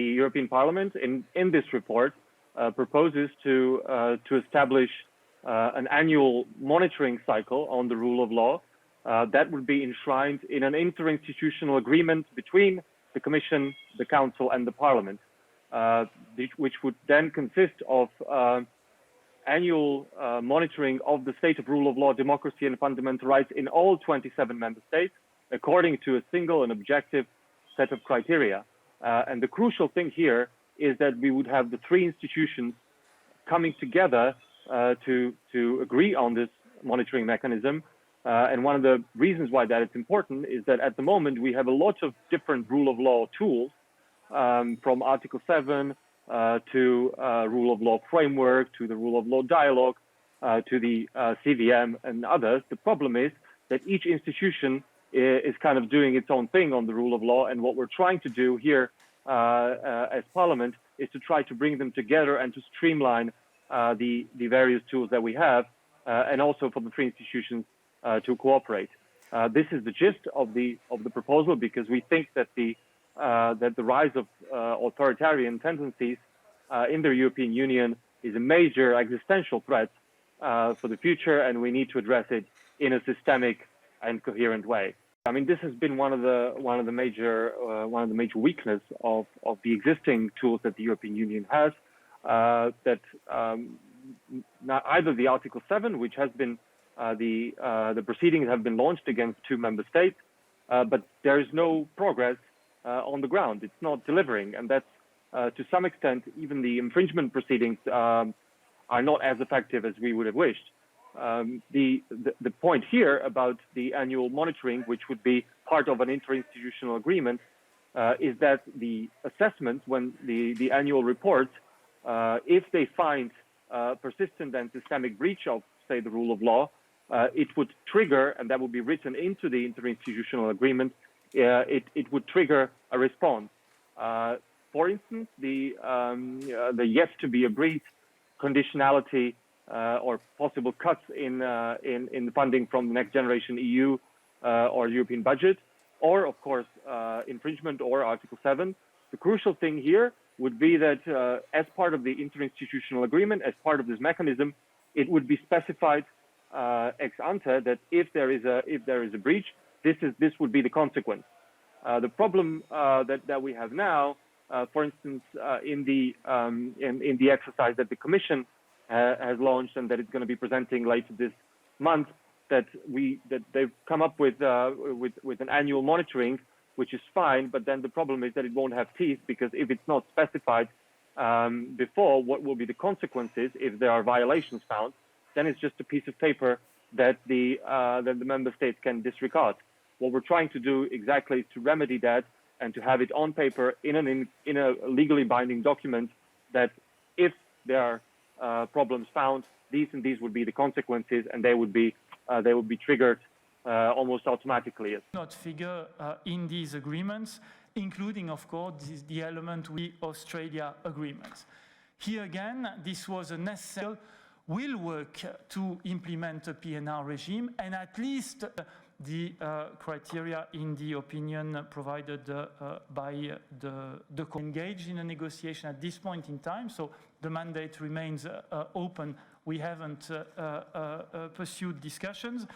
The European Parliament, in this report, proposes to establish an annual monitoring cycle on the rule of law that would be enshrined in an interinstitutional agreement between the Commission, the Council, and the Parliament, which would then consist of annual monitoring of the state of rule of law, democracy, and fundamental rights in all 27 member states, according to a single and objective set of criteria. And the crucial thing here is that we would have the three institutions coming together to agree on this monitoring mechanism. And one of the reasons why that is important is that at the moment we have a lot of different rule of law tools, from Article 7 to rule of law framework, to the rule of law dialogue, to the CVM and others. The problem is that each institution is kind of doing its own thing on the rule of law, and what we're trying to do here as Parliament is to try to bring them together and to streamline the various tools that we have, and also for the three institutions to cooperate. This is the gist of the proposal, because we think that the rise of authoritarian tendencies in the European Union is a major existential threat for the future, and we need to address it in a systemic and coherent way. I mean, this has been one of the major weaknesses of the existing tools that the European Union has. That not either the Article 7, which has been the proceedings have been launched against 2 member states, but there is no progress on the ground. It's not delivering, and that's to some extent even the infringement proceedings are not as effective as we would have wished. The point here about the annual monitoring, which would be part of an interinstitutional agreement, is that the assessment, when the annual reports, if they find persistent and systemic breach of, say, the rule of law, it would trigger, and that would be written into the interinstitutional agreement, it would trigger a response. For instance, the yet to be agreed conditionality or possible cuts in funding from the Next Generation EU or European budget, or of course infringement or Article 7. The crucial thing here would be that as part of the interinstitutional agreement, as part of this mechanism, it would be specified ex ante that if there is a breach, this would be the consequence. The problem that we have now, for instance, in the exercise that the Commission has launched and that it's going to be presenting later this month, that they've come up with an annual monitoring, which is fine, but then the problem is that it won't have teeth, because if it's not specified before what will be the consequences if there are violations found, then it's just a piece of paper that the member states can disregard. What we're trying to do exactly is to remedy that and to have it on paper in a legally binding document, that if there are problems found, these and these would be the consequences, and they would be triggered almost automatically. Not figure in these agreements, including, of course, the element with Australia agreements. Here again, this was a necessary. Will work to implement a PNR regime, and at least the criteria in the opinion provided by the engaged in a negotiation at this point in time. So the mandate remains open. We haven't pursued discussions.